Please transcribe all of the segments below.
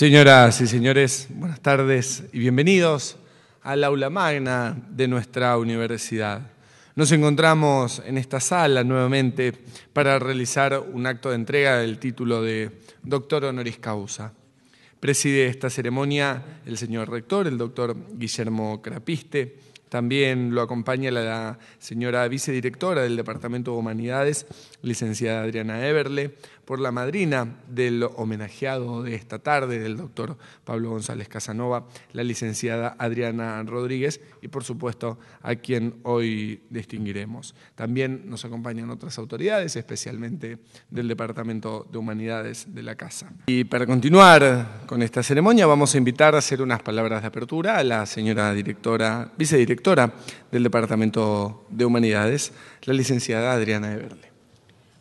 Señoras y señores, buenas tardes y bienvenidos al aula magna de nuestra universidad. Nos encontramos en esta sala nuevamente para realizar un acto de entrega del título de doctor honoris causa. Preside esta ceremonia el señor rector, el doctor Guillermo Crapiste. También lo acompaña la señora vicedirectora del Departamento de Humanidades, licenciada Adriana Eberle, por la madrina del homenajeado de esta tarde, del doctor Pablo González Casanova, la licenciada Adriana Rodríguez y, por supuesto, a quien hoy distinguiremos. También nos acompañan otras autoridades, especialmente del Departamento de Humanidades de la Casa. Y para continuar con esta ceremonia vamos a invitar a hacer unas palabras de apertura a la señora vicedirectora del Departamento de Humanidades, la licenciada Adriana Eberle.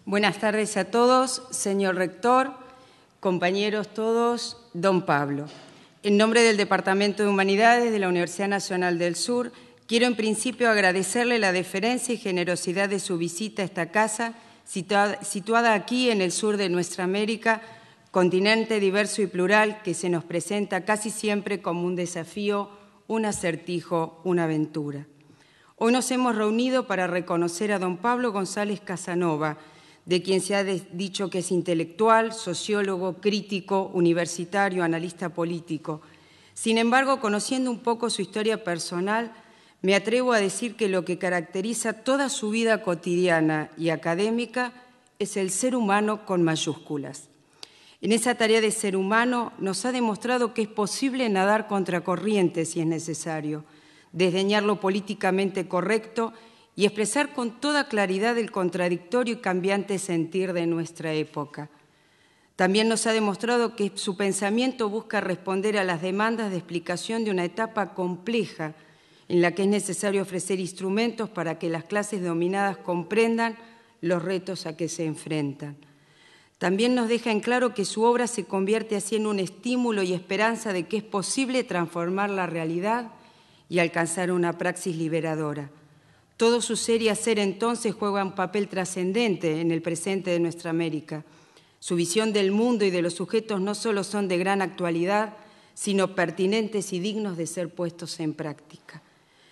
Buenas tardes a todos, señor rector, compañeros todos, don Pablo. En nombre del Departamento de Humanidades de la Universidad Nacional del Sur, quiero en principio agradecerle la deferencia y generosidad de su visita a esta casa, situada aquí en el sur de nuestra América, continente diverso y plural que se nos presenta casi siempre como un desafío, un acertijo, una aventura. Hoy nos hemos reunido para reconocer a don Pablo González Casanova, de quien se ha dicho que es intelectual, sociólogo, crítico, universitario, analista político. Sin embargo, conociendo un poco su historia personal, me atrevo a decir que lo que caracteriza toda su vida cotidiana y académica es el ser humano con mayúsculas. En esa tarea de ser humano nos ha demostrado que es posible nadar contracorriente si es necesario, desdeñar lo políticamente correcto y expresar con toda claridad el contradictorio y cambiante sentir de nuestra época. También nos ha demostrado que su pensamiento busca responder a las demandas de explicación de una etapa compleja en la que es necesario ofrecer instrumentos para que las clases dominadas comprendan los retos a que se enfrentan. También nos deja en claro que su obra se convierte así en un estímulo y esperanza de que es posible transformar la realidad y alcanzar una praxis liberadora. Todo su ser y hacer entonces juega un papel trascendente en el presente de nuestra América. Su visión del mundo y de los sujetos no solo son de gran actualidad, sino pertinentes y dignos de ser puestos en práctica.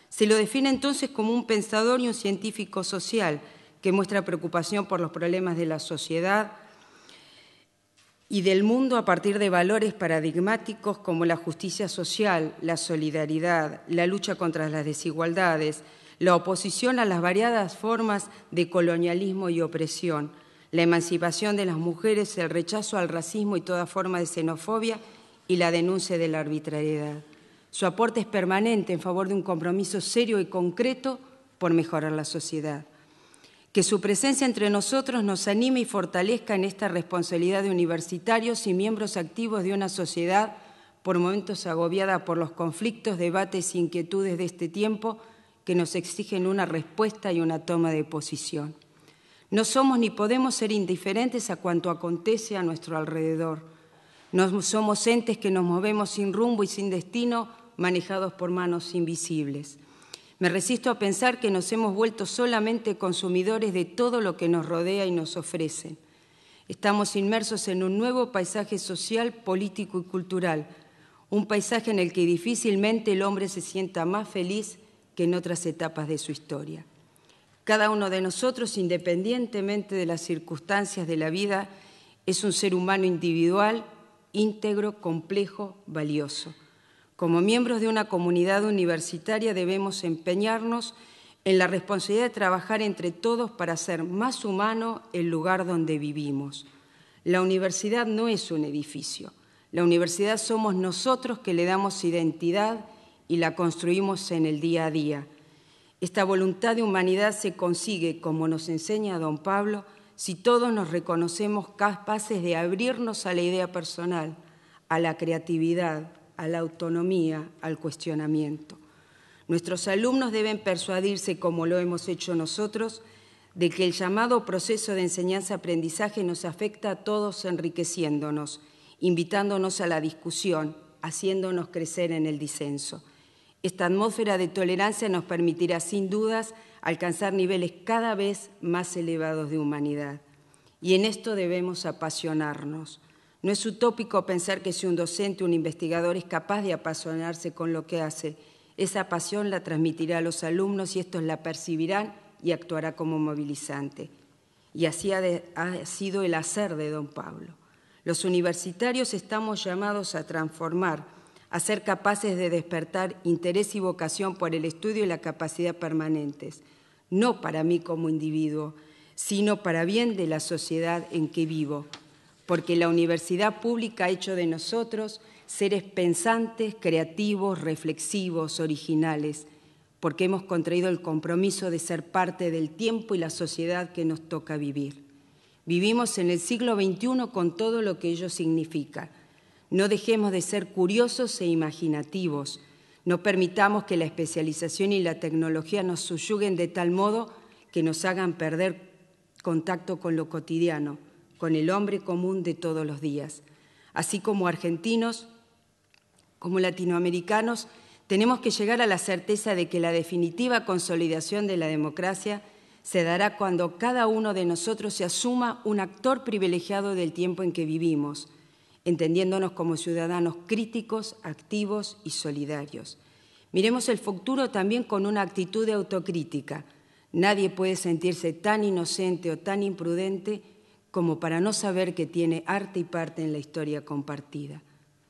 Se lo define entonces como un pensador y un científico social que muestra preocupación por los problemas de la sociedad y del mundo a partir de valores paradigmáticos como la justicia social, la solidaridad, la lucha contra las desigualdades, la oposición a las variadas formas de colonialismo y opresión, la emancipación de las mujeres, el rechazo al racismo y toda forma de xenofobia y la denuncia de la arbitrariedad. Su aporte es permanente en favor de un compromiso serio y concreto por mejorar la sociedad. Que su presencia entre nosotros nos anime y fortalezca en esta responsabilidad de universitarios y miembros activos de una sociedad por momentos agobiada por los conflictos, debates e inquietudes de este tiempo que nos exigen una respuesta y una toma de posición. No somos ni podemos ser indiferentes a cuanto acontece a nuestro alrededor. No somos entes que nos movemos sin rumbo y sin destino, manejados por manos invisibles. Me resisto a pensar que nos hemos vuelto solamente consumidores de todo lo que nos rodea y nos ofrecen. Estamos inmersos en un nuevo paisaje social, político y cultural, un paisaje en el que difícilmente el hombre se sienta más feliz que en otras etapas de su historia. Cada uno de nosotros, independientemente de las circunstancias de la vida, es un ser humano individual, íntegro, complejo, valioso. Como miembros de una comunidad universitaria debemos empeñarnos en la responsabilidad de trabajar entre todos para hacer más humano el lugar donde vivimos. La universidad no es un edificio. La universidad somos nosotros que le damos identidad y la construimos en el día a día. Esta voluntad de humanidad se consigue, como nos enseña don Pablo, si todos nos reconocemos capaces de abrirnos a la idea personal, a la creatividad, a la autonomía, al cuestionamiento. Nuestros alumnos deben persuadirse, como lo hemos hecho nosotros, de que el llamado proceso de enseñanza-aprendizaje nos afecta a todos enriqueciéndonos, invitándonos a la discusión, haciéndonos crecer en el disenso. Esta atmósfera de tolerancia nos permitirá, sin dudas, alcanzar niveles cada vez más elevados de humanidad. Y en esto debemos apasionarnos. No es utópico pensar que si un docente o un investigador es capaz de apasionarse con lo que hace, esa pasión la transmitirá a los alumnos y estos la percibirán y actuará como movilizante. Y así ha sido el hacer de don Pablo. Los universitarios estamos llamados a transformar, a ser capaces de despertar interés y vocación por el estudio y la capacidad permanentes, no para mí como individuo, sino para bien de la sociedad en que vivo, porque la universidad pública ha hecho de nosotros seres pensantes, creativos, reflexivos, originales, porque hemos contraído el compromiso de ser parte del tiempo y la sociedad que nos toca vivir. Vivimos en el siglo XXI con todo lo que ello significa. No dejemos de ser curiosos e imaginativos. No permitamos que la especialización y la tecnología nos subyuguen de tal modo que nos hagan perder contacto con lo cotidiano, con el hombre común de todos los días. Así como argentinos, como latinoamericanos, tenemos que llegar a la certeza de que la definitiva consolidación de la democracia se dará cuando cada uno de nosotros se asuma un actor privilegiado del tiempo en que vivimos, entendiéndonos como ciudadanos críticos, activos y solidarios. Miremos el futuro también con una actitud de autocrítica. Nadie puede sentirse tan inocente o tan imprudente como para no saber que tiene arte y parte en la historia compartida.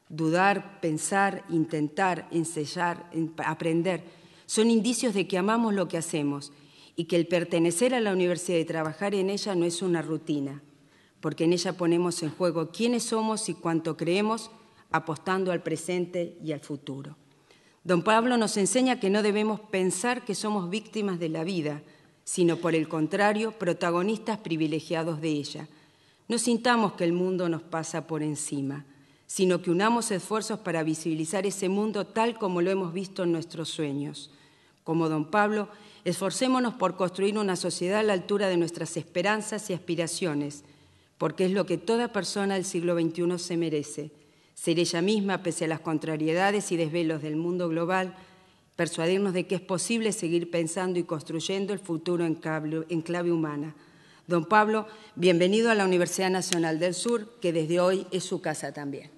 Dudar, pensar, intentar, ensayar, aprender, son indicios de que amamos lo que hacemos y que el pertenecer a la universidad y trabajar en ella no es una rutina, porque en ella ponemos en juego quiénes somos y cuánto creemos, apostando al presente y al futuro. Don Pablo nos enseña que no debemos pensar que somos víctimas de la vida, sino por el contrario, protagonistas privilegiados de ella. No sintamos que el mundo nos pasa por encima, sino que unamos esfuerzos para visibilizar ese mundo tal como lo hemos visto en nuestros sueños. Como don Pablo, esforcémonos por construir una sociedad a la altura de nuestras esperanzas y aspiraciones, porque es lo que toda persona del siglo XXI se merece, ser ella misma pese a las contrariedades y desvelos del mundo global, persuadirnos de que es posible seguir pensando y construyendo el futuro en clave humana. Don Pablo, bienvenido a la Universidad Nacional del Sur, que desde hoy es su casa también.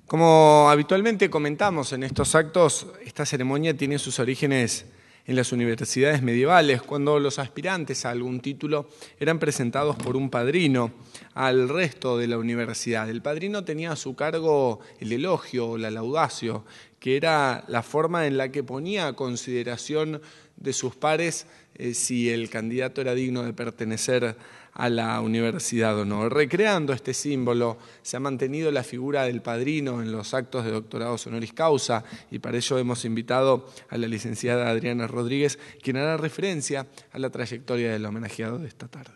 Como habitualmente comentamos en estos actos, esta ceremonia tiene sus orígenes en las universidades medievales, cuando los aspirantes a algún título eran presentados por un padrino al resto de la universidad. El padrino tenía a su cargo el elogio o la laudatio, que era la forma en la que ponía a consideración de sus pares si el candidato era digno de pertenecer a la universidad o no. Recreando este símbolo, se ha mantenido la figura del padrino en los actos de doctorados honoris causa y para ello hemos invitado a la licenciada Adriana Rodríguez, quien hará referencia a la trayectoria del homenajeado de esta tarde.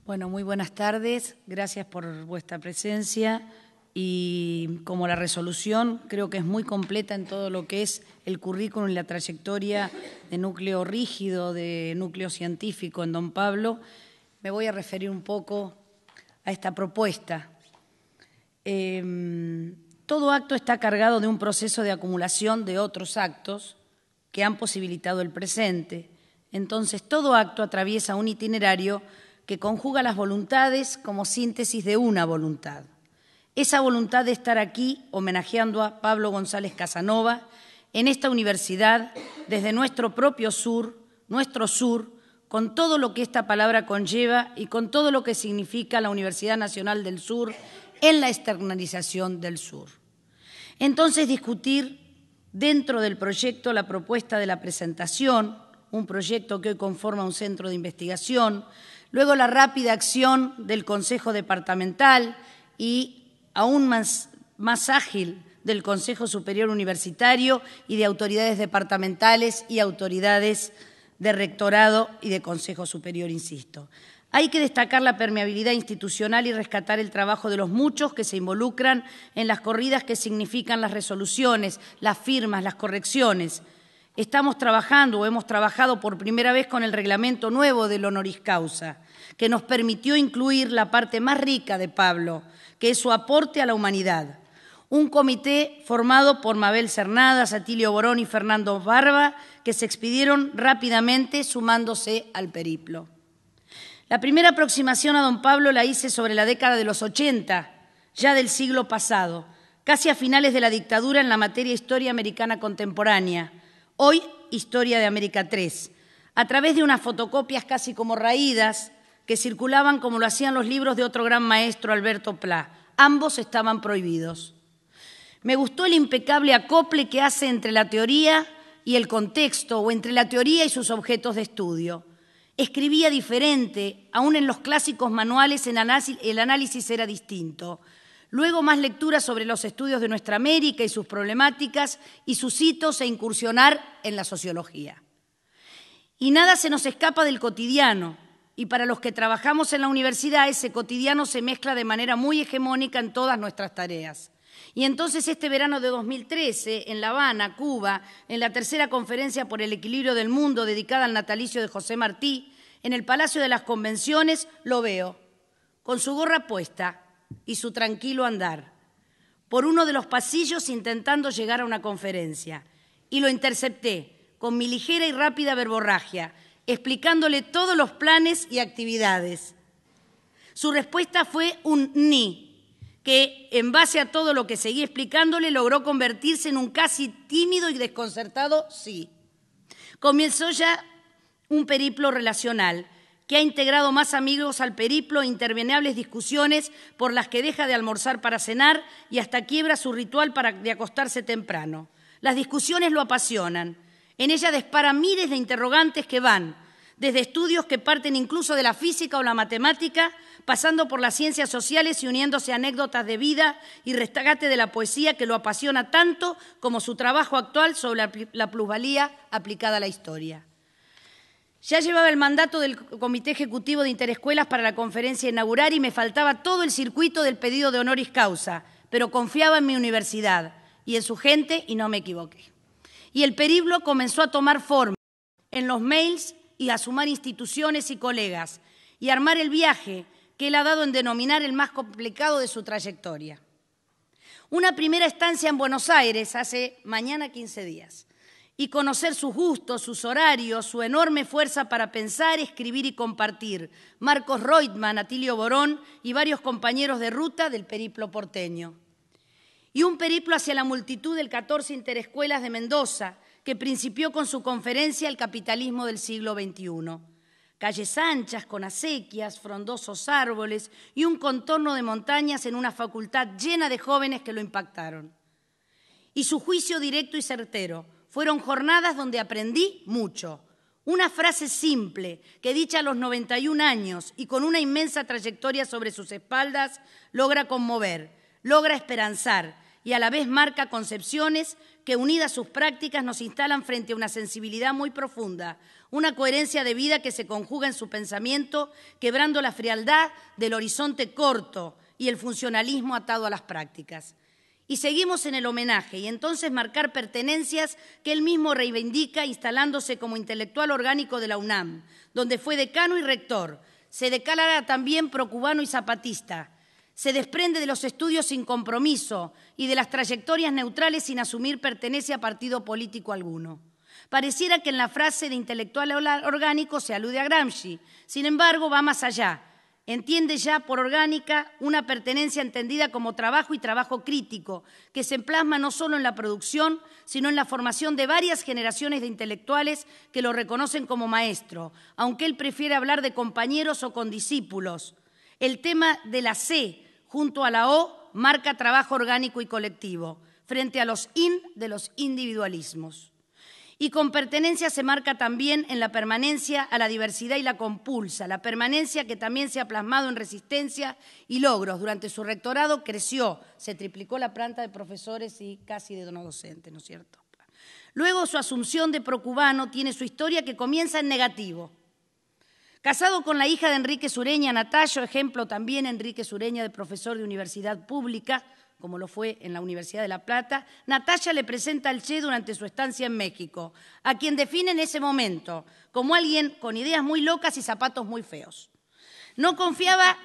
Bueno, muy buenas tardes, gracias por vuestra presencia y como la resolución creo que es muy completa en todo lo que es el currículum y la trayectoria de núcleo rígido, de núcleo científico en don Pablo. Me voy a referir un poco a esta propuesta. Todo acto está cargado de un proceso de acumulación de otros actos que han posibilitado el presente. Entonces, todo acto atraviesa un itinerario que conjuga las voluntades como síntesis de una voluntad. Esa voluntad de estar aquí homenajeando a Pablo González Casanova en esta universidad desde nuestro propio sur, nuestro sur, con todo lo que esta palabra conlleva y con todo lo que significa la Universidad Nacional del Sur en la externalización del sur. Entonces, discutir dentro del proyecto la propuesta de la presentación, un proyecto que hoy conforma un centro de investigación, luego la rápida acción del Consejo Departamental y aún más ágil del Consejo Superior Universitario y de autoridades departamentales y autoridades de rectorado y de Consejo Superior, insisto. Hay que destacar la permeabilidad institucional y rescatar el trabajo de los muchos que se involucran en las corridas que significan las resoluciones, las firmas, las correcciones. Estamos trabajando o hemos trabajado por primera vez con el reglamento nuevo del honoris causa, que nos permitió incluir la parte más rica de Pablo, que es su aporte a la humanidad. Un comité formado por Mabel Cernadas, Atilio Borón y Fernando Barba, que se expidieron rápidamente sumándose al periplo. La primera aproximación a don Pablo la hice sobre la década de los 80, ya del siglo pasado, casi a finales de la dictadura en la materia Historia Americana Contemporánea, hoy Historia de América III, a través de unas fotocopias casi como raídas que circulaban como lo hacían los libros de otro gran maestro, Alberto Pla. Ambos estaban prohibidos. Me gustó el impecable acople que hace entre la teoría y el contexto, o entre la teoría y sus objetos de estudio. Escribía diferente, aún en los clásicos manuales el análisis era distinto. Luego más lecturas sobre los estudios de nuestra América y sus problemáticas y sus hitos e incursionar en la sociología. Y nada se nos escapa del cotidiano, y para los que trabajamos en la universidad ese cotidiano se mezcla de manera muy hegemónica en todas nuestras tareas. Y entonces este verano de 2013, en La Habana, Cuba, en la tercera conferencia por el equilibrio del mundo dedicada al natalicio de José Martí, en el Palacio de las Convenciones, lo veo, con su gorra puesta y su tranquilo andar, por uno de los pasillos intentando llegar a una conferencia. Y lo intercepté con mi ligera y rápida verborragia, explicándole todos los planes y actividades. Su respuesta fue un ni, que en base a todo lo que seguí explicándole logró convertirse en un casi tímido y desconcertado sí. Comenzó ya un periplo relacional que ha integrado más amigos al periplo e interminables discusiones por las que deja de almorzar para cenar y hasta quiebra su ritual de acostarse temprano. Las discusiones lo apasionan. En ella dispara miles de interrogantes que van desde estudios que parten incluso de la física o la matemática, pasando por las ciencias sociales y uniéndose a anécdotas de vida y rescate de la poesía que lo apasiona tanto como su trabajo actual sobre la plusvalía aplicada a la historia. Ya llevaba el mandato del Comité Ejecutivo de Interescuelas para la conferencia inaugural y me faltaba todo el circuito del pedido de honoris causa, pero confiaba en mi universidad y en su gente y no me equivoqué. Y el periplo comenzó a tomar forma en los mails y a sumar instituciones y colegas y armar el viaje que él ha dado en denominar el más complicado de su trayectoria. Una primera estancia en Buenos Aires hace mañana 15 días y conocer sus gustos, sus horarios, su enorme fuerza para pensar, escribir y compartir. Marcos Reutemann, Atilio Borón y varios compañeros de ruta del periplo porteño. Y un periplo hacia la multitud del 14 Interescuelas de Mendoza, que principió con su conferencia El capitalismo del siglo XXI. Calles anchas, con acequias, frondosos árboles y un contorno de montañas en una facultad llena de jóvenes que lo impactaron. Y su juicio directo y certero. Fueron jornadas donde aprendí mucho. Una frase simple que dicha a los 91 años y con una inmensa trayectoria sobre sus espaldas logra conmover, logra esperanzar y a la vez marca concepciones que unidas sus prácticas nos instalan frente a una sensibilidad muy profunda, una coherencia de vida que se conjuga en su pensamiento, quebrando la frialdad del horizonte corto y el funcionalismo atado a las prácticas. Y seguimos en el homenaje y entonces marcar pertenencias que él mismo reivindica instalándose como intelectual orgánico de la UNAM, donde fue decano y rector. Se declara también procubano y zapatista. Se desprende de los estudios sin compromiso y de las trayectorias neutrales sin asumir pertenencia a partido político alguno. Pareciera que en la frase de intelectual orgánico se alude a Gramsci. Sin embargo, va más allá. Entiende ya por orgánica una pertenencia entendida como trabajo y trabajo crítico, que se plasma no solo en la producción, sino en la formación de varias generaciones de intelectuales que lo reconocen como maestro, aunque él prefiere hablar de compañeros o condiscípulos. El tema de la C junto a la O marca trabajo orgánico y colectivo, frente a los de los individualismos. Y con pertenencia se marca también en la permanencia a la diversidad y la compulsa, la permanencia que también se ha plasmado en resistencia y logros. Durante su rectorado creció, se triplicó la planta de profesores y casi de no docentes, ¿no es cierto? Luego su asunción de procubano tiene su historia que comienza en negativo. Casado con la hija de Enrique Sureña, Natallo, ejemplo también Enrique Sureña de profesor de universidad pública, como lo fue en la Universidad de La Plata, Natalia le presenta al Che durante su estancia en México, a quien define en ese momento como alguien con ideas muy locas y zapatos muy feos. No confiaba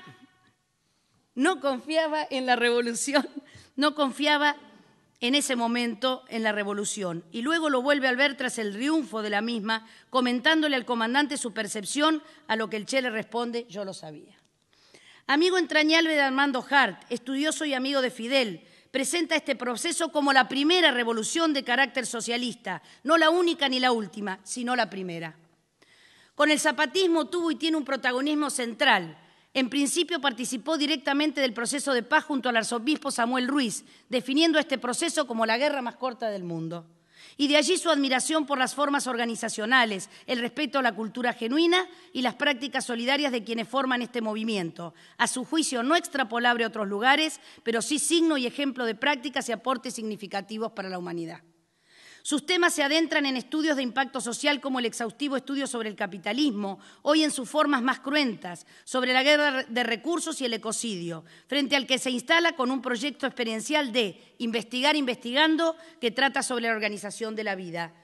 en la revolución, no confiaba en ese momento en la revolución, y luego lo vuelve a ver tras el triunfo de la misma, comentándole al comandante su percepción, a lo que el Che le responde: yo lo sabía. Amigo entrañable de Armando Hart, estudioso y amigo de Fidel, presenta este proceso como la primera revolución de carácter socialista, no la única ni la última, sino la primera. Con el zapatismo tuvo y tiene un protagonismo central. En principio participó directamente del proceso de paz junto al arzobispo Samuel Ruiz, definiendo este proceso como la guerra más corta del mundo. Y de allí su admiración por las formas organizacionales, el respeto a la cultura genuina y las prácticas solidarias de quienes forman este movimiento, a su juicio no extrapolable a otros lugares, pero sí signo y ejemplo de prácticas y aportes significativos para la humanidad. Sus temas se adentran en estudios de impacto social como el exhaustivo estudio sobre el capitalismo, hoy en sus formas más cruentas, sobre la guerra de recursos y el ecocidio, frente al que se instala con un proyecto experiencial de Investigar investigando, que trata sobre la organización de la vida.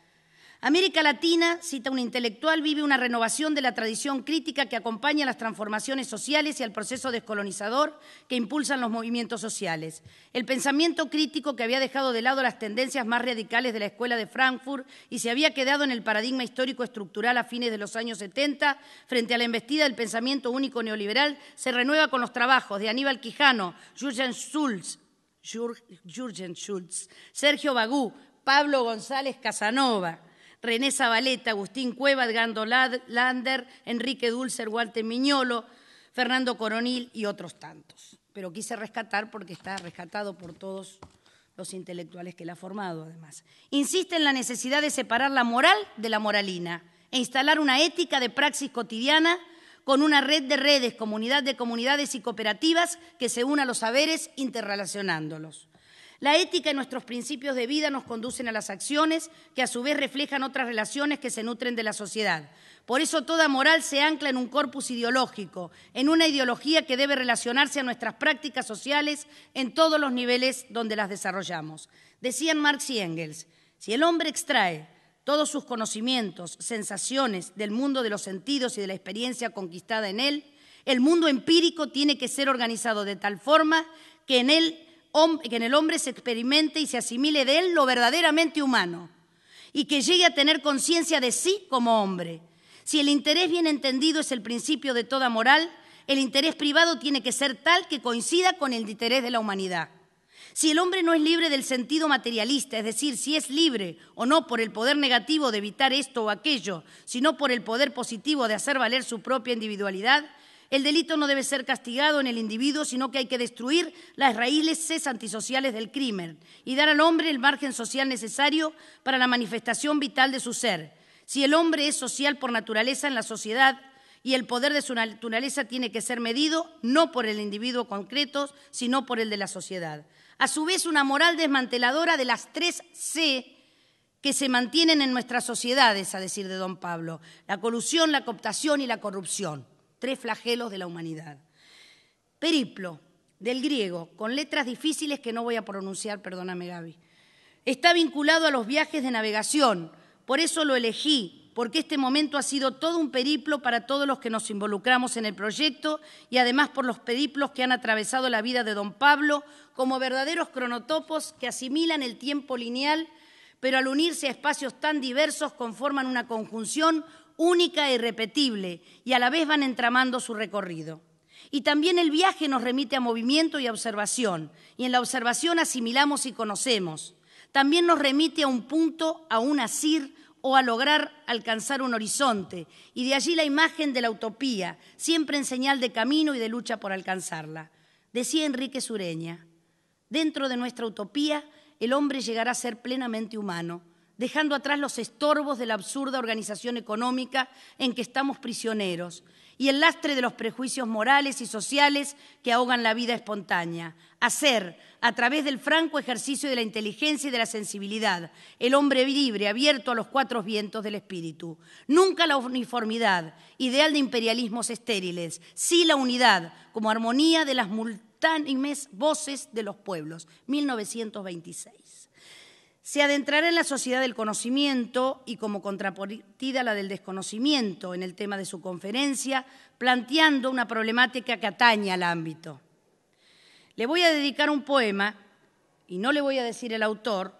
América Latina, cita un intelectual, vive una renovación de la tradición crítica que acompaña a las transformaciones sociales y al proceso descolonizador que impulsan los movimientos sociales. El pensamiento crítico que había dejado de lado las tendencias más radicales de la Escuela de Frankfurt y se había quedado en el paradigma histórico estructural a fines de los años 70, frente a la embestida del pensamiento único neoliberal, se renueva con los trabajos de Aníbal Quijano, Jürgen Schultz, Sergio Bagú, Pablo González Casanova, René Zabaleta, Agustín Cueva, Edgardo Lander, Enrique Dulcer, Walter Miñolo, Fernando Coronil y otros tantos. Pero quise rescatar porque está rescatado por todos los intelectuales que él ha formado, además. Insiste en la necesidad de separar la moral de la moralina e instalar una ética de praxis cotidiana con una red de redes, comunidad de comunidades y cooperativas que se unan a los saberes interrelacionándolos. La ética y nuestros principios de vida nos conducen a las acciones que a su vez reflejan otras relaciones que se nutren de la sociedad. Por eso toda moral se ancla en un corpus ideológico, en una ideología que debe relacionarse a nuestras prácticas sociales en todos los niveles donde las desarrollamos. Decían Marx y Engels, si el hombre extrae todos sus conocimientos, sensaciones del mundo de los sentidos y de la experiencia conquistada en él, el mundo empírico tiene que ser organizado de tal forma que en el hombre se experimente y se asimile de él lo verdaderamente humano y que llegue a tener conciencia de sí como hombre. Si el interés bien entendido es el principio de toda moral, el interés privado tiene que ser tal que coincida con el interés de la humanidad. Si el hombre no es libre del sentido materialista, es decir, si es libre o no por el poder negativo de evitar esto o aquello, sino por el poder positivo de hacer valer su propia individualidad, el delito no debe ser castigado en el individuo, sino que hay que destruir las raíces antisociales del crimen y dar al hombre el margen social necesario para la manifestación vital de su ser. Si el hombre es social por naturaleza en la sociedad y el poder de su naturaleza tiene que ser medido no por el individuo concreto, sino por el de la sociedad. A su vez, una moral desmanteladora de las 3 C que se mantienen en nuestras sociedades, a decir de don Pablo: la colusión, la cooptación y la corrupción. 3 flagelos de la humanidad. Periplo, del griego, con letras difíciles que no voy a pronunciar, perdóname Gaby. Está vinculado a los viajes de navegación, por eso lo elegí, porque este momento ha sido todo un periplo para todos los que nos involucramos en el proyecto y además por los periplos que han atravesado la vida de don Pablo como verdaderos cronotopos que asimilan el tiempo lineal, pero al unirse a espacios tan diversos conforman una conjunción única e irrepetible, y a la vez van entramando su recorrido. Y también el viaje nos remite a movimiento y a observación, y en la observación asimilamos y conocemos. También nos remite a un punto, a un asir o a lograr alcanzar un horizonte, y de allí la imagen de la utopía, siempre en señal de camino y de lucha por alcanzarla. Decía Enrique Sureña, dentro de nuestra utopía el hombre llegará a ser plenamente humano, dejando atrás los estorbos de la absurda organización económica en que estamos prisioneros y el lastre de los prejuicios morales y sociales que ahogan la vida espontánea. Hacer, a través del franco ejercicio de la inteligencia y de la sensibilidad, el hombre libre, abierto a los cuatro vientos del espíritu. Nunca la uniformidad, ideal de imperialismos estériles, sí la unidad, como armonía de las multánimes voces de los pueblos. 1926. Se adentrará en la sociedad del conocimiento y como contrapartida la del desconocimiento en el tema de su conferencia, planteando una problemática que atañe al ámbito. Le voy a dedicar un poema, y no le voy a decir el autor,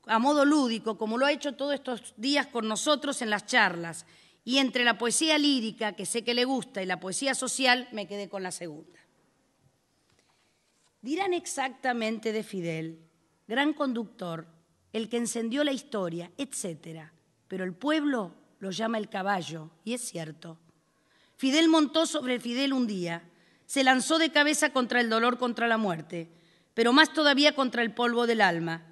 a modo lúdico, como lo ha hecho todos estos días con nosotros en las charlas, y entre la poesía lírica, que sé que le gusta, y la poesía social, me quedé con la segunda. Dirán exactamente de Fidel, gran conductor, el que encendió la historia, etcétera. Pero el pueblo lo llama el caballo, y es cierto. Fidel montó sobre Fidel un día, se lanzó de cabeza contra el dolor, contra la muerte, pero más todavía contra el polvo del alma.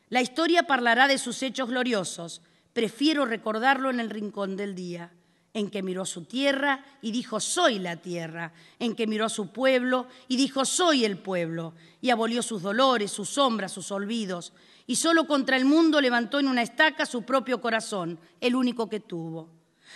La historia hablará de sus hechos gloriosos, prefiero recordarlo en el rincón del día, en que miró a su tierra y dijo, soy la tierra, en que miró a su pueblo y dijo, soy el pueblo, y abolió sus dolores, sus sombras, sus olvidos, y solo contra el mundo levantó en una estaca su propio corazón, el único que tuvo.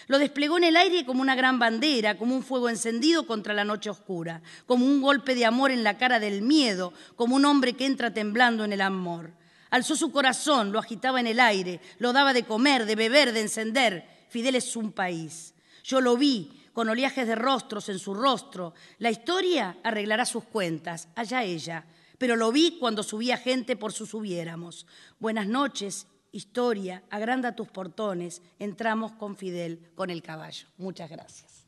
Lo desplegó en el aire como una gran bandera, como un fuego encendido contra la noche oscura, como un golpe de amor en la cara del miedo, como un hombre que entra temblando en el amor. Alzó su corazón, lo agitaba en el aire, lo daba de comer, de beber, de encender. Fidel es un país. Yo lo vi con oleajes de rostros en su rostro. La historia arreglará sus cuentas, allá ella. Pero lo vi cuando subía gente por sus hubiéramos. Buenas noches, historia, agranda tus portones. Entramos con Fidel, con el caballo. Muchas gracias.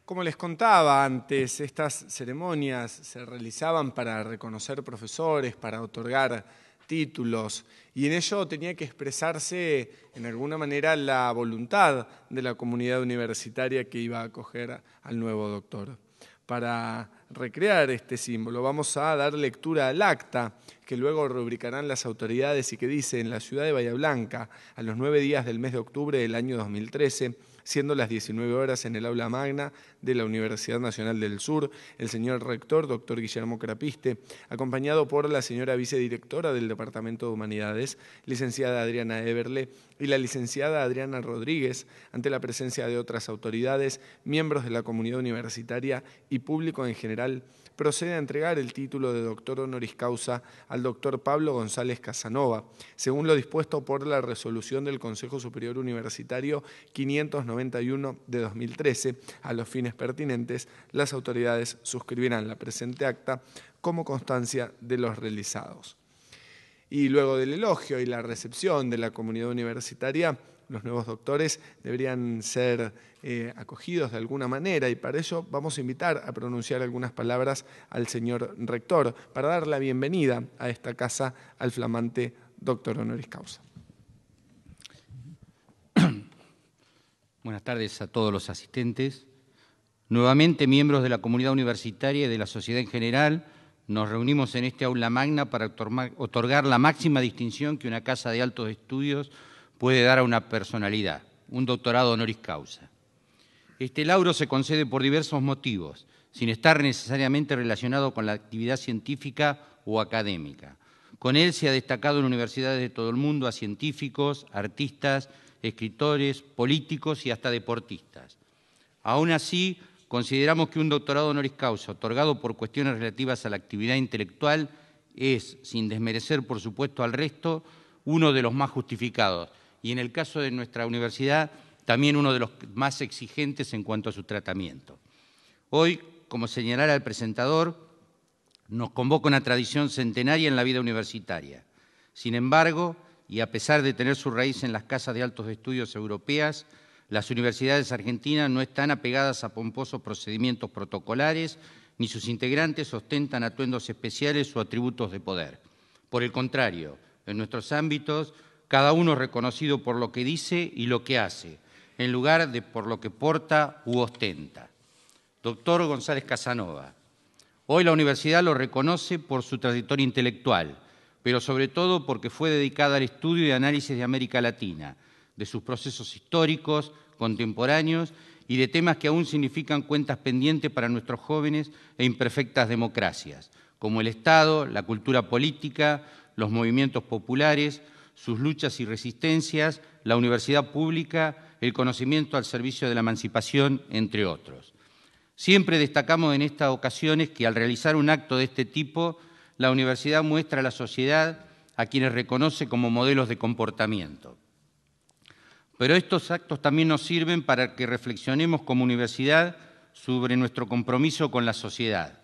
Como les contaba antes, estas ceremonias se realizaban para reconocer profesores, para otorgar títulos, y en ello tenía que expresarse en alguna manera la voluntad de la comunidad universitaria que iba a acoger al nuevo doctor. Para recrear este símbolo vamos a dar lectura al acta que luego rubricarán las autoridades y que dice: en la ciudad de Bahía Blanca, a los 9 días del mes de octubre del año 2013, siendo las 19 horas en el aula magna de la Universidad Nacional del Sur, el señor rector, doctor Guillermo Crapiste, acompañado por la señora vicedirectora del Departamento de Humanidades, licenciada Adriana Eberle, y la licenciada Adriana Rodríguez, ante la presencia de otras autoridades, miembros de la comunidad universitaria y público en general, procede a entregar el título de doctor honoris causa al doctor Pablo González Casanova, según lo dispuesto por la resolución del Consejo Superior Universitario 591 de 2013. A los fines pertinentes, las autoridades suscribirán la presente acta como constancia de los realizados. Y luego del elogio y la recepción de la comunidad universitaria, los nuevos doctores deberían ser acogidos de alguna manera, y para ello vamos a invitar a pronunciar algunas palabras al señor rector para dar la bienvenida a esta casa al flamante doctor honoris causa. Buenas tardes a todos los asistentes. Nuevamente, miembros de la comunidad universitaria y de la sociedad en general, nos reunimos en este aula magna para otorgar la máxima distinción que una casa de altos estudios puede dar a una personalidad, un doctorado honoris causa. Este lauro se concede por diversos motivos, sin estar necesariamente relacionado con la actividad científica o académica. Con él se ha destacado en universidades de todo el mundo a científicos, artistas, escritores, políticos y hasta deportistas. Aún así, consideramos que un doctorado honoris causa otorgado por cuestiones relativas a la actividad intelectual es, sin desmerecer por supuesto al resto, uno de los más justificados y en el caso de nuestra universidad también uno de los más exigentes en cuanto a su tratamiento. Hoy, como señalara el presentador, nos convoca una tradición centenaria en la vida universitaria. Sin embargo, y a pesar de tener su raíz en las casas de altos estudios europeas, las universidades argentinas no están apegadas a pomposos procedimientos protocolares, ni sus integrantes ostentan atuendos especiales o atributos de poder. Por el contrario, en nuestros ámbitos cada uno reconocido por lo que dice y lo que hace, en lugar de por lo que porta u ostenta. Doctor González Casanova, hoy la universidad lo reconoce por su trayectoria intelectual, pero sobre todo porque fue dedicada al estudio y análisis de América Latina, de sus procesos históricos, contemporáneos y de temas que aún significan cuentas pendientes para nuestros jóvenes e imperfectas democracias, como el Estado, la cultura política, los movimientos populares, sus luchas y resistencias, la universidad pública, el conocimiento al servicio de la emancipación, entre otros. Siempre destacamos en estas ocasiones que al realizar un acto de este tipo, la universidad muestra a la sociedad a quienes reconoce como modelos de comportamiento. Pero estos actos también nos sirven para que reflexionemos como universidad sobre nuestro compromiso con la sociedad.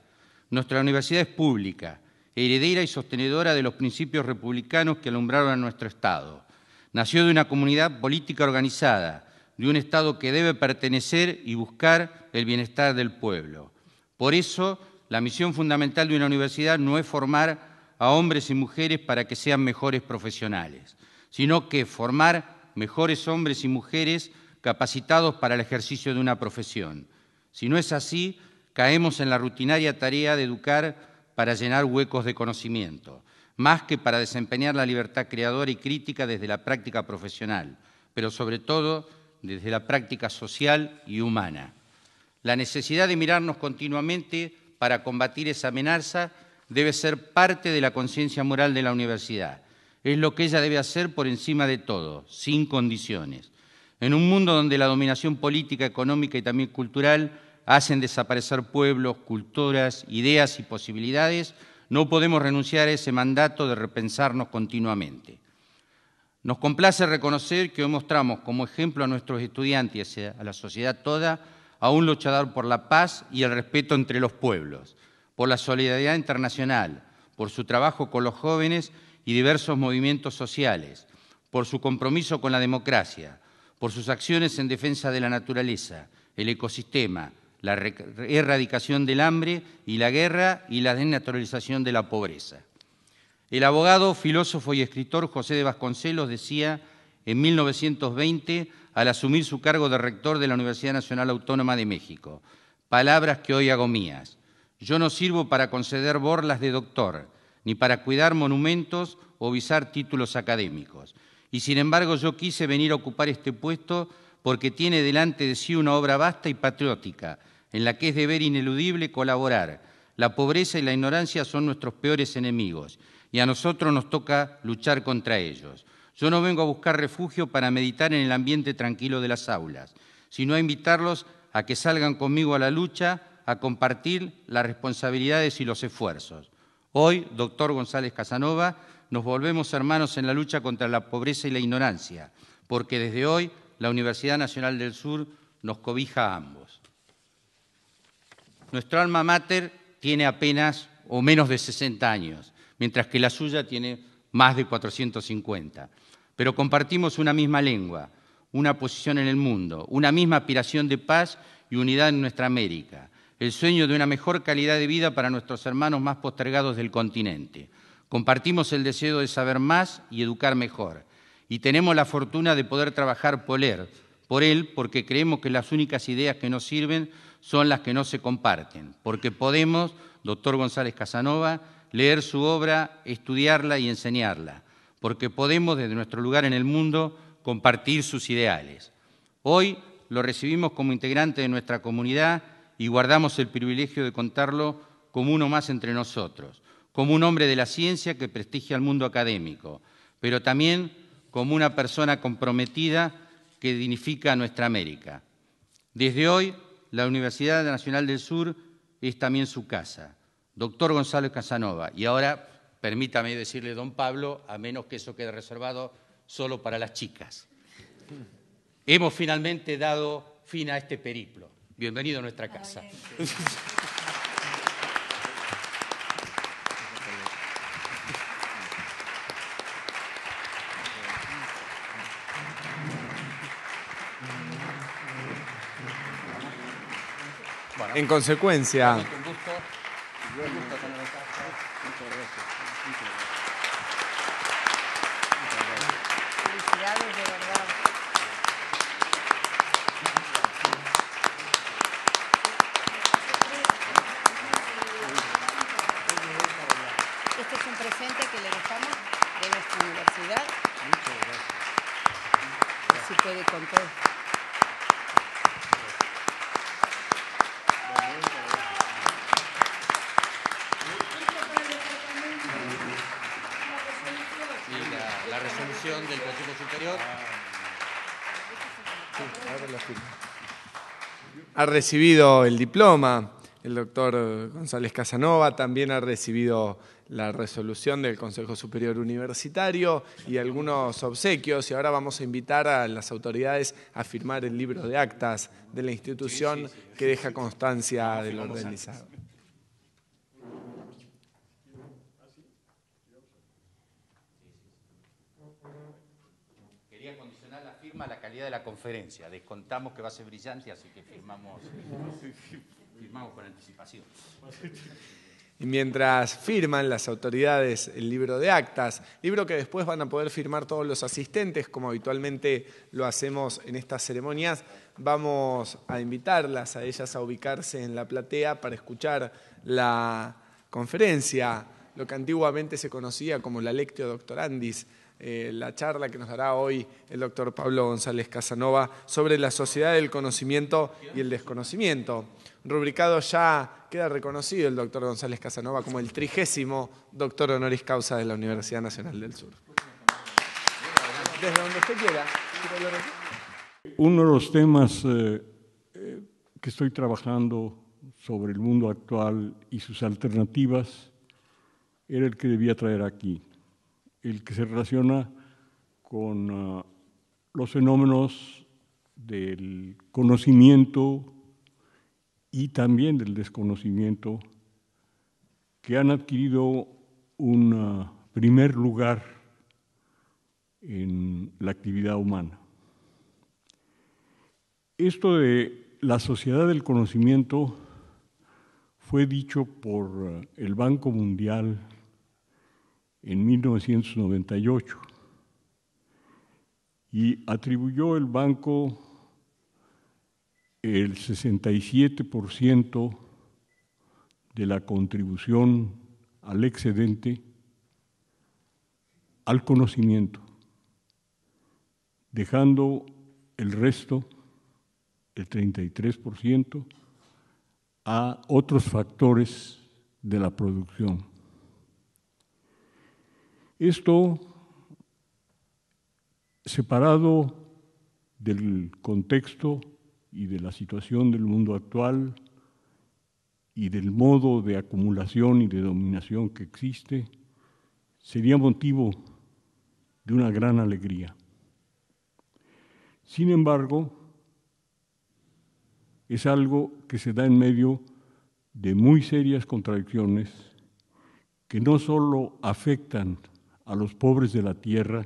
Nuestra universidad es pública, heredera y sostenedora de los principios republicanos que alumbraron a nuestro Estado. Nació de una comunidad política organizada, de un Estado que debe pertenecer y buscar el bienestar del pueblo. Por eso, la misión fundamental de una universidad no es formar a hombres y mujeres para que sean mejores profesionales, sino que formar mejores hombres y mujeres capacitados para el ejercicio de una profesión. Si no es así, caemos en la rutinaria tarea de educar para llenar huecos de conocimiento, más que para desempeñar la libertad creadora y crítica desde la práctica profesional, pero sobre todo desde la práctica social y humana. La necesidad de mirarnos continuamente para combatir esa amenaza debe ser parte de la conciencia moral de la universidad. Es lo que ella debe hacer por encima de todo, sin condiciones. En un mundo donde la dominación política, económica y también cultural hacen desaparecer pueblos, culturas, ideas y posibilidades, no podemos renunciar a ese mandato de repensarnos continuamente. Nos complace reconocer que hoy mostramos como ejemplo a nuestros estudiantes y a la sociedad toda a un luchador por la paz y el respeto entre los pueblos, por la solidaridad internacional, por su trabajo con los jóvenes y diversos movimientos sociales, por su compromiso con la democracia, por sus acciones en defensa de la naturaleza, el ecosistema, la erradicación del hambre y la guerra y la desnaturalización de la pobreza. El abogado, filósofo y escritor José de Vasconcelos decía en 1920, al asumir su cargo de rector de la Universidad Nacional Autónoma de México, palabras que hoy hago mías: yo no sirvo para conceder borlas de doctor, ni para cuidar monumentos o visar títulos académicos. Y sin embargo yo quise venir a ocupar este puesto porque tiene delante de sí una obra vasta y patriótica, en la que es deber ineludible colaborar. La pobreza y la ignorancia son nuestros peores enemigos, y a nosotros nos toca luchar contra ellos. Yo no vengo a buscar refugio para meditar en el ambiente tranquilo de las aulas, sino a invitarlos a que salgan conmigo a la lucha, a compartir las responsabilidades y los esfuerzos. Hoy, doctor González Casanova, nos volvemos hermanos en la lucha contra la pobreza y la ignorancia, porque desde hoy la Universidad Nacional del Sur nos cobija a ambos. Nuestro alma mater tiene apenas o menos de 60 años, mientras que la suya tiene más de 450. Pero compartimos una misma lengua, una posición en el mundo, una misma aspiración de paz y unidad en nuestra América, el sueño de una mejor calidad de vida para nuestros hermanos más postergados del continente. Compartimos el deseo de saber más y educar mejor, y tenemos la fortuna de poder trabajar por él, porque creemos que las únicas ideas que nos sirven son las que no se comparten, porque podemos, doctor González Casanova, leer su obra, estudiarla y enseñarla, porque podemos, desde nuestro lugar en el mundo, compartir sus ideales. Hoy lo recibimos como integrante de nuestra comunidad y guardamos el privilegio de contarlo como uno más entre nosotros, como un hombre de la ciencia que prestigia al mundo académico, pero también como una persona comprometida que dignifica a nuestra América. Desde hoy, la Universidad Nacional del Sur es también su casa. Doctor González Casanova, y ahora permítame decirle don Pablo, a menos que eso quede reservado solo para las chicas. Hemos finalmente dado fin a este periplo. Bienvenido a nuestra casa. Bueno, en consecuencia, Un gusto tener acá. Muchas gracias. si puede con todo. Y la resolución del Consejo Superior. Sí, ahora la firma. Ha recibido el diploma el doctor González Casanova, también ha recibido la resolución del Consejo Superior Universitario y algunos obsequios, y ahora vamos a invitar a las autoridades a firmar el libro de actas de la institución que deja constancia de lo realizado. Quería condicionar la firma a la calidad de la conferencia. Descontamos que va a ser brillante, así que firmamos con anticipación. Y mientras firman las autoridades el libro de actas, libro que después van a poder firmar todos los asistentes, como habitualmente lo hacemos en estas ceremonias, vamos a invitarlas a ellas a ubicarse en la platea para escuchar la conferencia, lo que antiguamente se conocía como la Lectio Doctorandis, la charla que nos dará hoy el doctor Pablo González Casanova sobre la sociedad del conocimiento y el desconocimiento. Rubricado ya, queda reconocido el doctor González Casanova como el 30º doctor honoris causa de la Universidad Nacional del Sur. Desde donde usted quiera. Uno de los temas que estoy trabajando sobre el mundo actual y sus alternativas era el que debía traer aquí, el que se relaciona con los fenómenos del conocimiento y también del desconocimiento que han adquirido un primer lugar en la actividad humana. Esto de la sociedad del conocimiento fue dicho por el Banco Mundial en 1998 y atribuyó el banco el 67% de la contribución al excedente al conocimiento, dejando el resto, el 33%, a otros factores de la producción. Esto, separado del contexto y de la situación del mundo actual y del modo de acumulación y de dominación que existe, sería motivo de una gran alegría. Sin embargo, es algo que se da en medio de muy serias contradicciones que no solo afectan a los pobres de la tierra,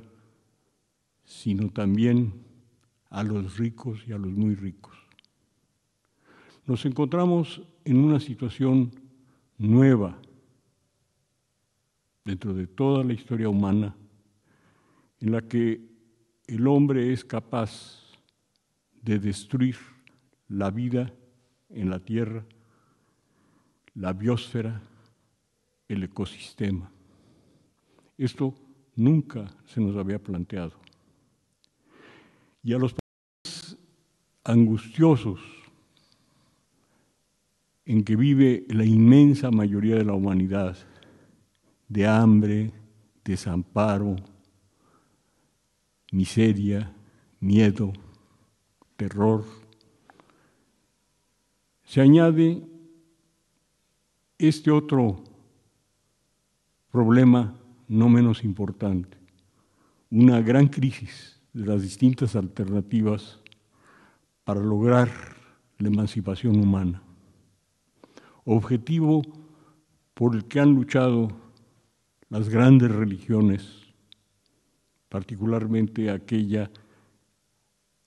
sino también a los ricos y a los muy ricos. Nos encontramos en una situación nueva dentro de toda la historia humana, en la que el hombre es capaz de destruir la vida en la tierra, la biosfera, el ecosistema. Esto nunca se nos había planteado. Y a los países angustiosos en que vive la inmensa mayoría de la humanidad, de hambre, desamparo, miseria, miedo, terror, se añade este otro problema no menos importante, una gran crisis de las distintas alternativas para lograr la emancipación humana, objetivo por el que han luchado las grandes religiones, particularmente aquella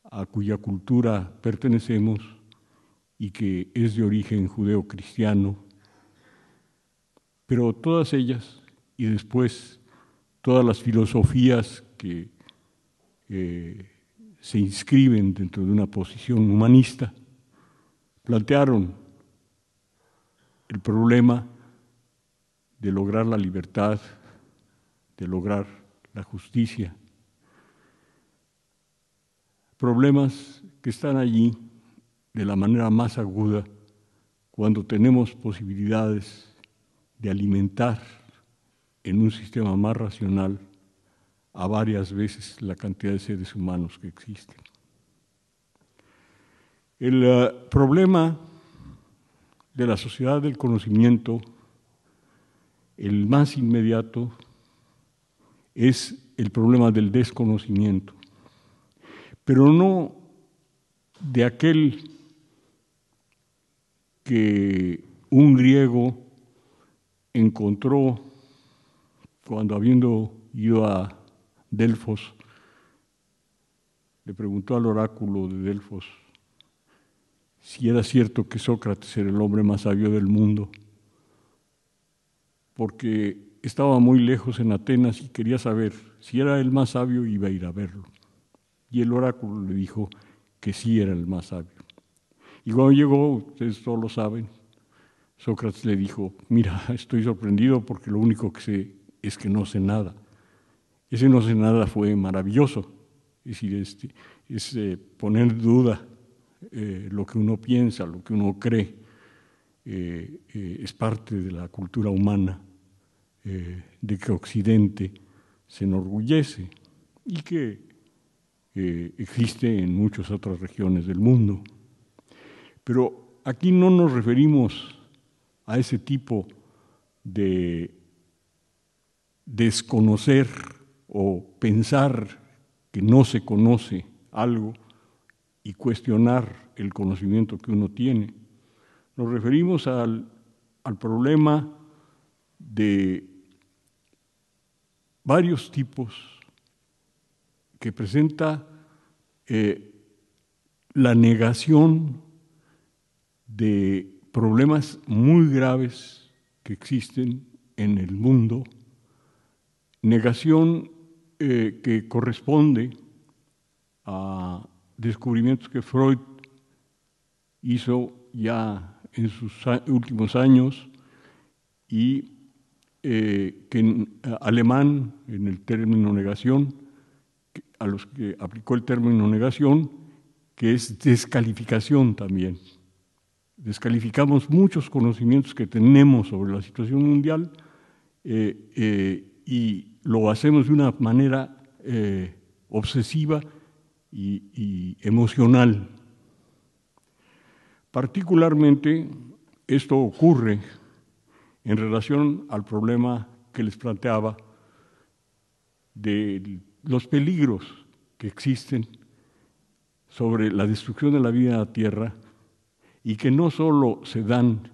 a cuya cultura pertenecemos y que es de origen judeo-cristiano, pero todas ellas y después todas las filosofías que se inscriben dentro de una posición humanista, plantearon el problema de lograr la libertad, de lograr la justicia, problemas que están allí de la manera más aguda cuando tenemos posibilidades de alimentar en un sistema más racional a varias veces la cantidad de seres humanos que existen. El problema de la sociedad del conocimiento, el más inmediato, es el problema del desconocimiento, pero no de aquel que un griego encontró cuando, habiendo ido a Delfos, le preguntó al oráculo de Delfos si era cierto que Sócrates era el hombre más sabio del mundo, porque estaba muy lejos en Atenas y quería saber si era el más sabio, iba a ir a verlo. Y el oráculo le dijo que sí era el más sabio. Y cuando llegó, ustedes todos lo saben, Sócrates le dijo: mira, estoy sorprendido porque lo único que sé es que no sé nada. Ese no sé nada fue maravilloso. Es decir, es poner en duda lo que uno piensa, lo que uno cree. Es parte de la cultura humana, de que Occidente se enorgullece y que existe en muchas otras regiones del mundo. Pero aquí no nos referimos a ese tipo de desconocer o pensar que no se conoce algo y cuestionar el conocimiento que uno tiene. Nos referimos al problema de varios tipos que presenta la negación de problemas muy graves que existen en el mundo, negación que corresponde a descubrimientos que Freud hizo ya en sus últimos años y que en alemán, en el término negación, a los que aplicó el término negación, que es descalificación también. Descalificamos muchos conocimientos que tenemos sobre la situación mundial y lo hacemos de una manera obsesiva y emocional. Particularmente esto ocurre en relación al problema que les planteaba de los peligros que existen sobre la destrucción de la vida en la Tierra y que no solo se dan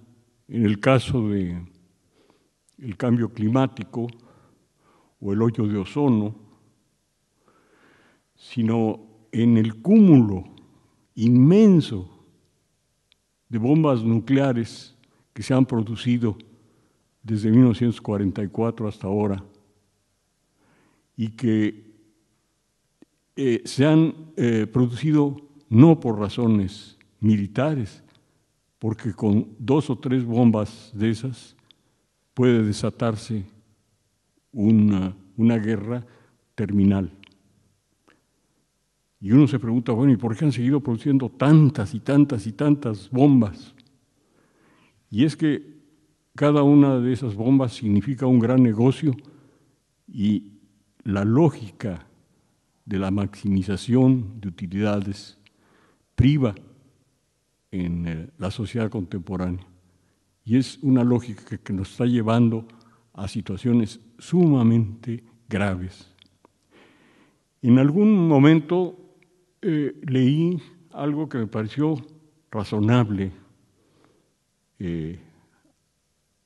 en el caso del cambio climático o el hoyo de ozono, sino en el cúmulo inmenso de bombas nucleares que se han producido desde 1944 hasta ahora y que se han producido no por razones militares, porque con 2 o 3 bombas de esas puede desatarse una guerra terminal. Y uno se pregunta, bueno, ¿y por qué han seguido produciendo tantas y tantas y tantas bombas? Y es que cada una de esas bombas significa un gran negocio y la lógica de la maximización de utilidades priva en la sociedad contemporánea. Y es una lógica que nos está llevando a situaciones sumamente graves. En algún momento leí algo que me pareció razonable.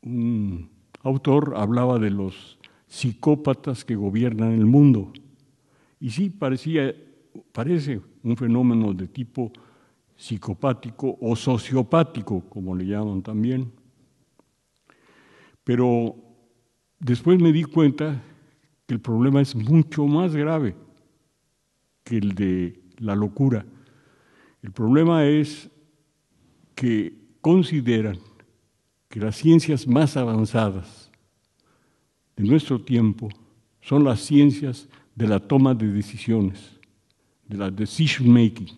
Un autor hablaba de los psicópatas que gobiernan el mundo. Y sí, parece un fenómeno de tipo psicopático o sociopático, como le llaman también. Pero después me di cuenta que el problema es mucho más grave que el de la locura. El problema es que consideran que las ciencias más avanzadas de nuestro tiempo son las ciencias de la toma de decisiones, de la decision making.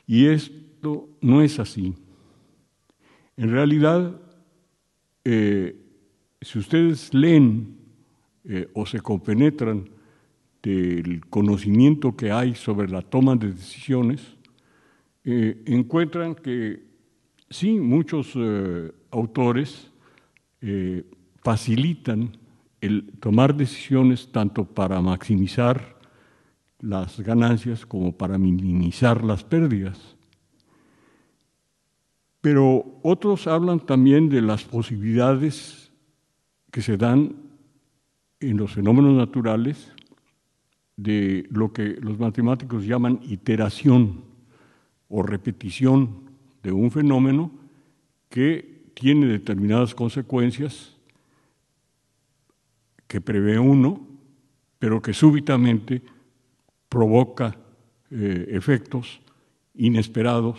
Y esto no es así. En realidad, si ustedes leen o se compenetran del conocimiento que hay sobre la toma de decisiones, encuentran que sí, muchos autores facilitan el tomar decisiones tanto para maximizar las ganancias como para minimizar las pérdidas. Pero otros hablan también de las posibilidades que se dan en los fenómenos naturales de lo que los matemáticos llaman iteración o repetición de un fenómeno que tiene determinadas consecuencias que prevé uno, pero que súbitamente provoca efectos inesperados,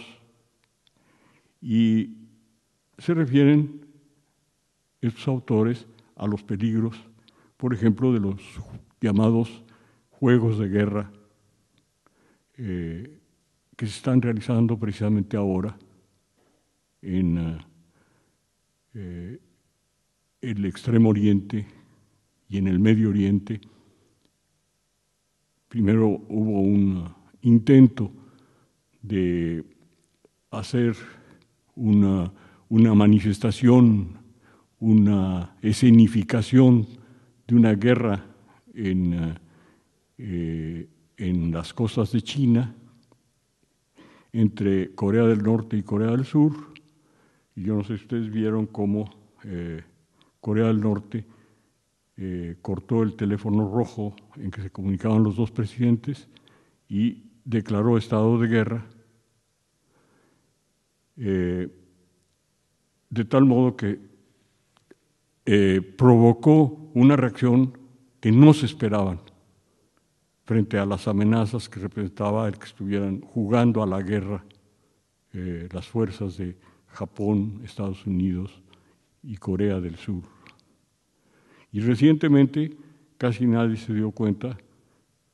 y se refieren estos autores a los peligros, por ejemplo, de los llamados juegos de guerra que se están realizando precisamente ahora en el Extremo Oriente y en el Medio Oriente. Primero hubo un intento de hacer una manifestación, una escenificación de una guerra en las costas de China entre Corea del Norte y Corea del Sur. Y yo no sé si ustedes vieron cómo Corea del Norte cortó el teléfono rojo en que se comunicaban los dos presidentes y declaró estado de guerra, de tal modo que provocó una reacción que no se esperaban frente a las amenazas que representaba el que estuvieran jugando a la guerra las fuerzas de Japón, Estados Unidos y Corea del Sur. Y recientemente casi nadie se dio cuenta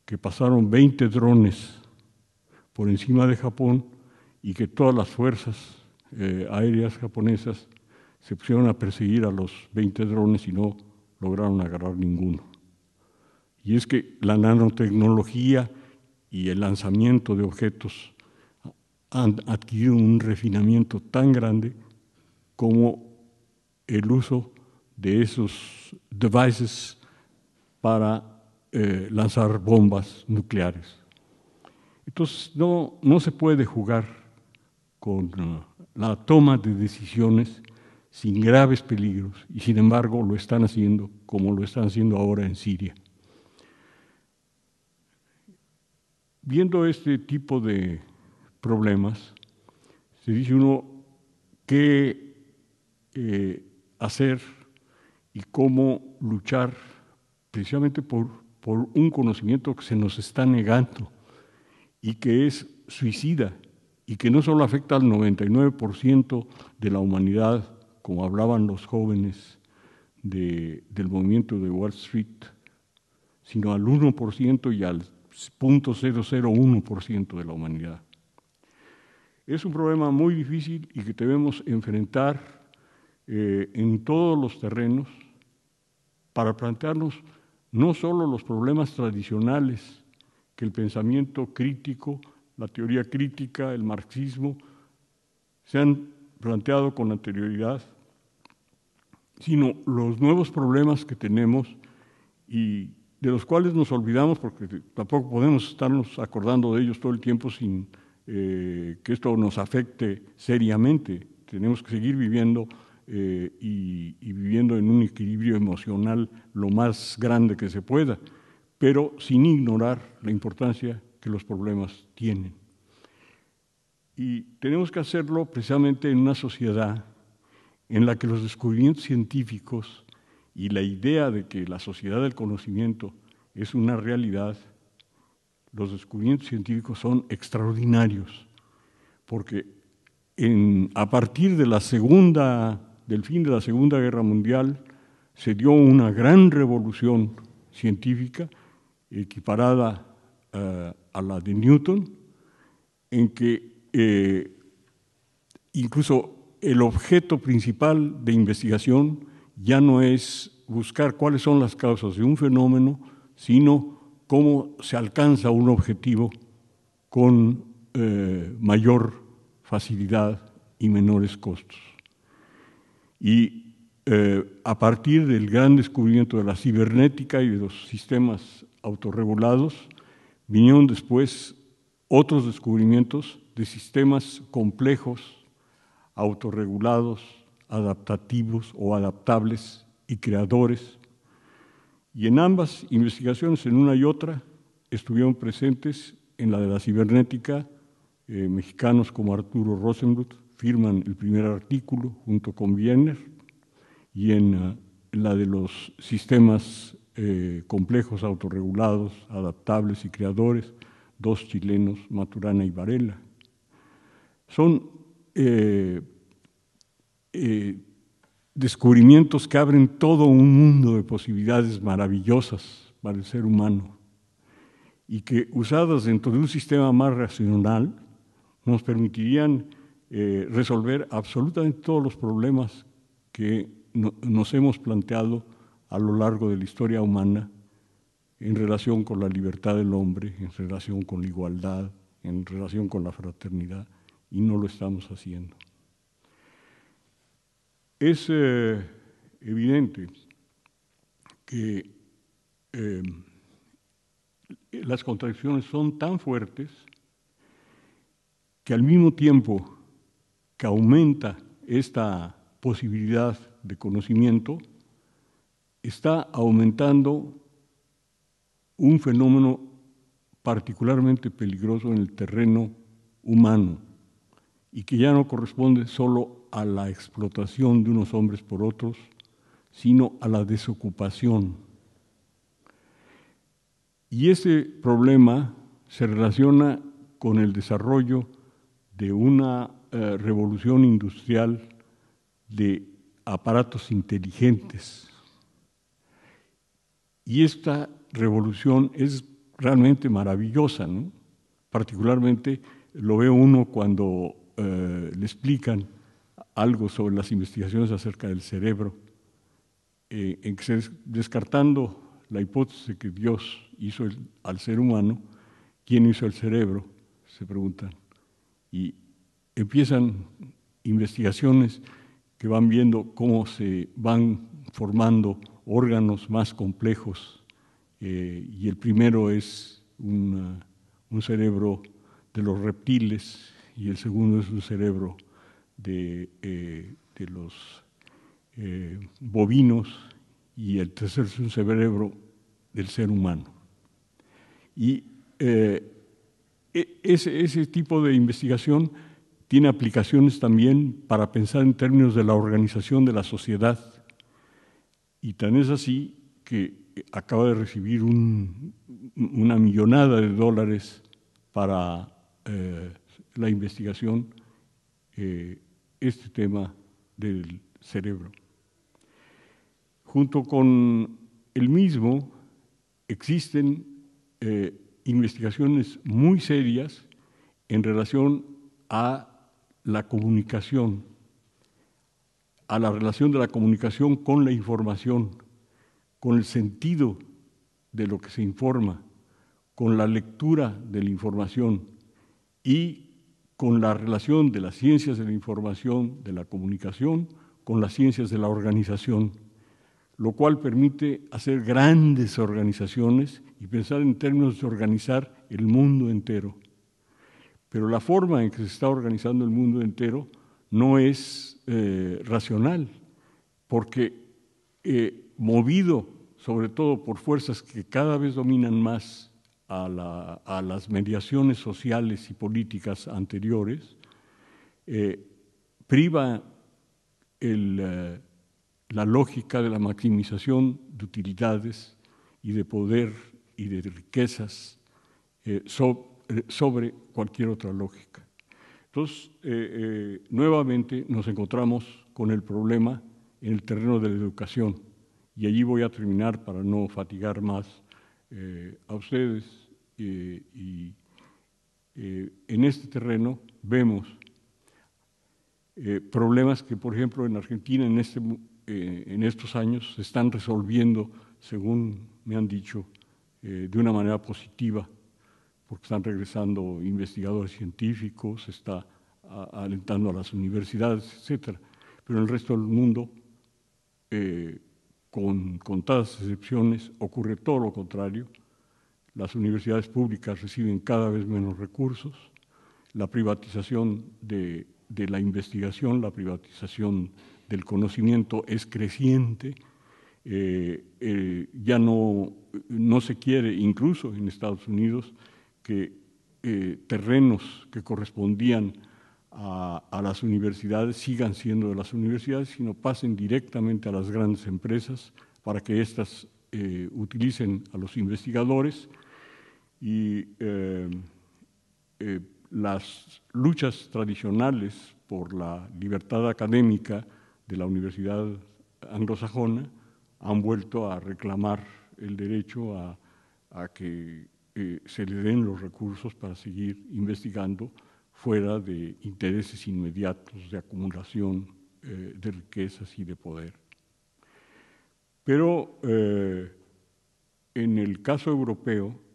que pasaron 20 drones por encima de Japón y que todas las fuerzas aéreas japonesas se pusieron a perseguir a los 20 drones y no lograron agarrar ninguno. Y es que la nanotecnología y el lanzamiento de objetos han adquirido un refinamiento tan grande como el uso de esos devices para lanzar bombas nucleares. Entonces no se puede jugar con la toma de decisiones sin graves peligros, y sin embargo lo están haciendo como lo están haciendo ahora en Siria. Viendo este tipo de problemas, se dice uno qué hacer y cómo luchar precisamente por un conocimiento que se nos está negando y que es suicida y que no solo afecta al 99% de la humanidad, como hablaban los jóvenes del movimiento de Wall Street, sino al 1% y al 0.001% de la humanidad. Es un problema muy difícil y que debemos enfrentar en todos los terrenos para plantearnos no solo los problemas tradicionales que el pensamiento crítico, la teoría crítica, el marxismo se han planteado con anterioridad, sino los nuevos problemas que tenemos y de los cuales nos olvidamos porque tampoco podemos estarnos acordando de ellos todo el tiempo sin que esto nos afecte seriamente. Tenemos que seguir viviendo y viviendo en un equilibrio emocional lo más grande que se pueda, pero sin ignorar la importancia que los problemas tienen. Y tenemos que hacerlo precisamente en una sociedad en la que los descubrimientos científicos y la idea de que la sociedad del conocimiento es una realidad, los descubrimientos científicos son extraordinarios, porque a partir de del fin de la Segunda Guerra Mundial se dio una gran revolución científica equiparada a la de Newton, en que incluso el objeto principal de investigación ya no es buscar cuáles son las causas de un fenómeno, sino cómo se alcanza un objetivo con mayor facilidad y menores costos. Y a partir del gran descubrimiento de la cibernética y de los sistemas autorregulados, vinieron después otros descubrimientos de sistemas complejos, autorregulados, adaptativos o adaptables y creadores. Y en ambas investigaciones, en una y otra, estuvieron presentes. En la de la cibernética, mexicanos como Arturo Rosenbluth firman el primer artículo junto con Wiener, y en la de los sistemas complejos, autorregulados, adaptables y creadores, dos chilenos, Maturana y Varela. Son descubrimientos que abren todo un mundo de posibilidades maravillosas para el ser humano y que, usadas dentro de un sistema más racional, nos permitirían resolver absolutamente todos los problemas que nos hemos planteado a lo largo de la historia humana en relación con la libertad del hombre, en relación con la igualdad, en relación con la fraternidad, y no lo estamos haciendo. Es evidente que las contradicciones son tan fuertes que al mismo tiempo que aumenta esta posibilidad de conocimiento, está aumentando un fenómeno particularmente peligroso en el terreno humano y que ya no corresponde solo a la explotación de unos hombres por otros, sino a la desocupación. Y ese problema se relaciona con el desarrollo de una revolución industrial de aparatos inteligentes. Y esta revolución es realmente maravillosa, ¿no? Particularmente lo ve uno cuando le explican algo sobre las investigaciones acerca del cerebro, en que descartando la hipótesis de que Dios hizo al ser humano, ¿quién hizo el cerebro?, se preguntan. Y empiezan investigaciones que van viendo cómo se van formando órganos más complejos, y el primero es un cerebro de los reptiles y el segundo es un cerebro de los bovinos y el tercero es un cerebro del ser humano. Y ese tipo de investigación tiene aplicaciones también para pensar en términos de la organización de la sociedad, y tan es así que acaba de recibir una millonada de dólares para la investigación, este tema del cerebro. Junto con el mismo existen investigaciones muy serias en relación a la comunicación, a la relación de la comunicación con la información, con el sentido de lo que se informa, con la lectura de la información y con la relación de las ciencias de la información, de la comunicación, con las ciencias de la organización, lo cual permite hacer grandes organizaciones y pensar en términos de organizar el mundo entero. Pero la forma en que se está organizando el mundo entero no es racional, porque movido sobre todo por fuerzas que cada vez dominan más a las mediaciones sociales y políticas anteriores, priva la lógica de la maximización de utilidades y de poder y de riquezas sobre cualquier otra lógica. Entonces, nuevamente nos encontramos con el problema en el terreno de la educación, y allí voy a terminar para no fatigar más a ustedes y en este terreno vemos problemas que, por ejemplo, en Argentina en estos años se están resolviendo, según me han dicho, de una manera positiva, porque están regresando investigadores científicos, se está alentando a las universidades, etcétera. Pero en el resto del mundo, con contadas excepciones, ocurre todo lo contrario. Las universidades públicas reciben cada vez menos recursos, la privatización de la investigación, la privatización del conocimiento es creciente, ya no se quiere, incluso en Estados Unidos, que terrenos que correspondían a las universidades sigan siendo de las universidades, sino pasen directamente a las grandes empresas para que éstas utilicen a los investigadores, y las luchas tradicionales por la libertad académica de la Universidad Anglosajona han vuelto a reclamar el derecho a que se le den los recursos para seguir investigando fuera de intereses inmediatos de acumulación de riquezas y de poder. Pero en el caso europeo,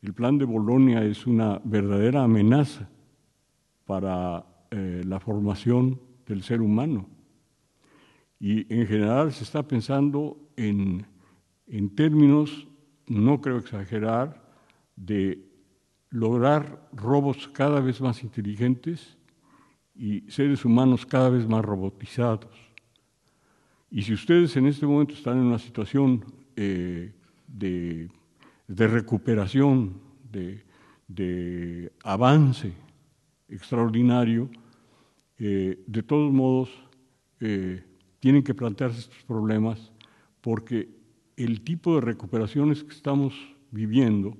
el plan de Bolonia es una verdadera amenaza para la formación del ser humano. Y en general se está pensando en términos, no creo exagerar, de lograr robots cada vez más inteligentes y seres humanos cada vez más robotizados. Y si ustedes en este momento están en una situación de recuperación, de avance extraordinario, de todos modos tienen que plantearse estos problemas, porque el tipo de recuperaciones que estamos viviendo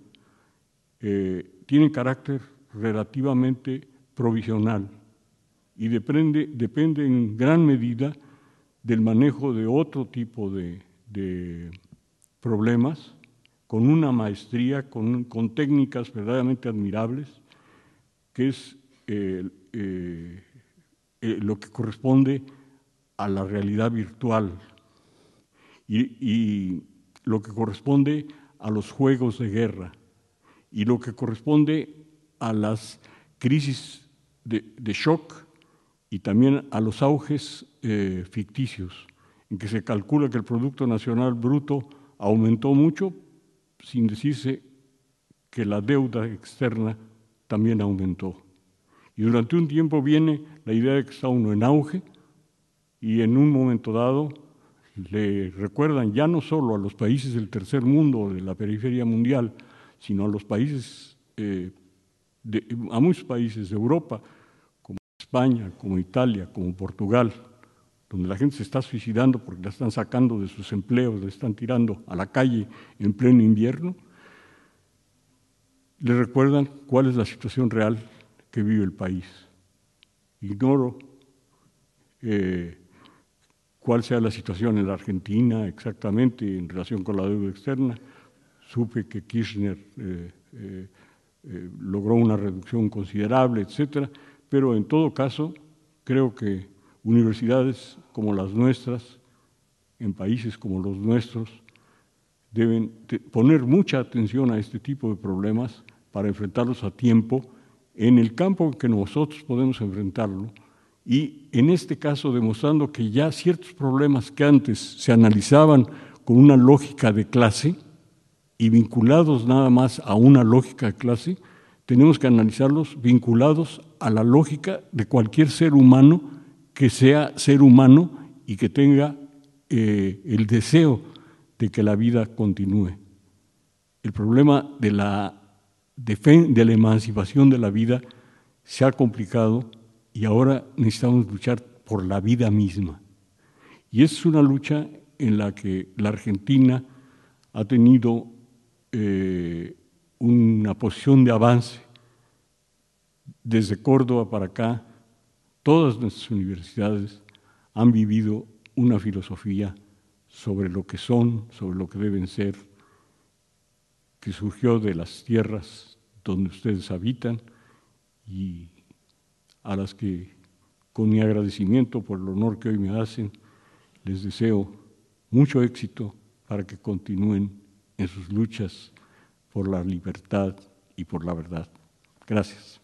tienen carácter relativamente provisional y depende en gran medida del manejo de otro tipo de problemas, con una maestría, con técnicas verdaderamente admirables, que es lo que corresponde a la realidad virtual y lo que corresponde a los juegos de guerra y lo que corresponde a las crisis de shock y también a los auges ficticios, en que se calcula que el Producto Nacional Bruto aumentó mucho, sin decirse que la deuda externa también aumentó. Y durante un tiempo viene la idea de que está uno en auge, y en un momento dado le recuerdan ya no solo a los países del tercer mundo o de la periferia mundial, sino a los países, a muchos países de Europa, como España, como Italia, como Portugal, donde la gente se está suicidando porque la están sacando de sus empleos, la están tirando a la calle en pleno invierno, le recuerdan cuál es la situación real que vive el país. Ignoro cuál sea la situación en la Argentina exactamente en relación con la deuda externa. Supe que Kirchner logró una reducción considerable, etcétera, pero en todo caso creo que universidades como las nuestras, en países como los nuestros, deben poner mucha atención a este tipo de problemas para enfrentarlos a tiempo en el campo en que nosotros podemos enfrentarlo, y en este caso demostrando que ya ciertos problemas que antes se analizaban con una lógica de clase y vinculados nada más a una lógica de clase, tenemos que analizarlos vinculados a la lógica de cualquier ser humano que sea ser humano y que tenga el deseo de que la vida continúe. El problema de la emancipación de la vida se ha complicado y ahora necesitamos luchar por la vida misma. Y esa es una lucha en la que la Argentina ha tenido una posición de avance. Desde Córdoba para acá, todas nuestras universidades han vivido una filosofía sobre lo que son, sobre lo que deben ser, que surgió de las tierras donde ustedes habitan y a las que, con mi agradecimiento por el honor que hoy me hacen, les deseo mucho éxito para que continúen en sus luchas por la libertad y por la verdad. Gracias.